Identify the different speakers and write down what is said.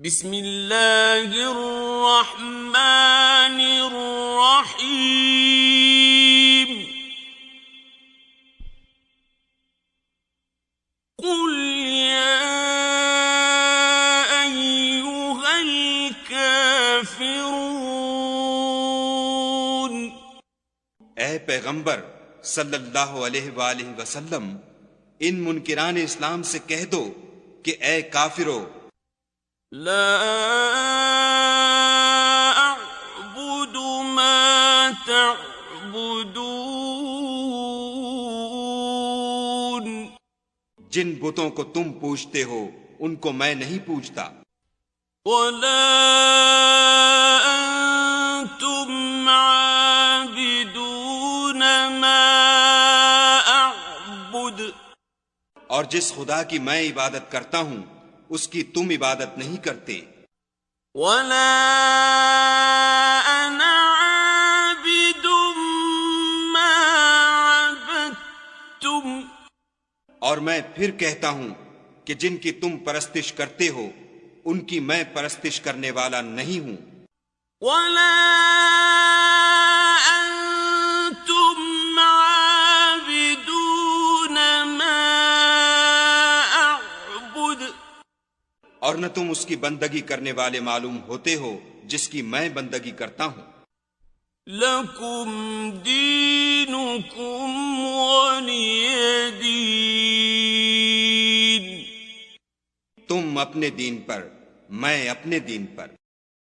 Speaker 1: بسم اللہ الرحمن الرحیم قل یا ایھا الکافرون،
Speaker 2: اے پیغمبر صلی اللہ علیہ وآلہ وسلم، ان منکران اسلام سے کہہ دو کہ اے کافرو،
Speaker 1: لا اعبد ما تعبدون،
Speaker 2: جن بتوں کو تم پوجتے ہو ان کو میں نہیں پوجتا،
Speaker 1: ولا انتم عابدون ما اعبد،
Speaker 2: اور جس خدا کی میں عبادت کرتا ہوں اس کی تم عبادت نہیں کرتے،
Speaker 1: ولا انا عابد ما عبدتم،
Speaker 2: اور میں پھر کہتا ہوں کہ جن کی تم پرستش کرتے ہو ان کی میں پرستش کرنے والا نہیں ہوں،
Speaker 1: ولا انتم عابدون ما اعبد،
Speaker 2: اور نہ تم اس کی بندگی کرنے والے معلوم ہوتے ہو جس کی میں بندگی کرتا ہوں،
Speaker 1: لکم دینکم ولی دین،
Speaker 2: تم اپنے دین پر، میں اپنے دین پر۔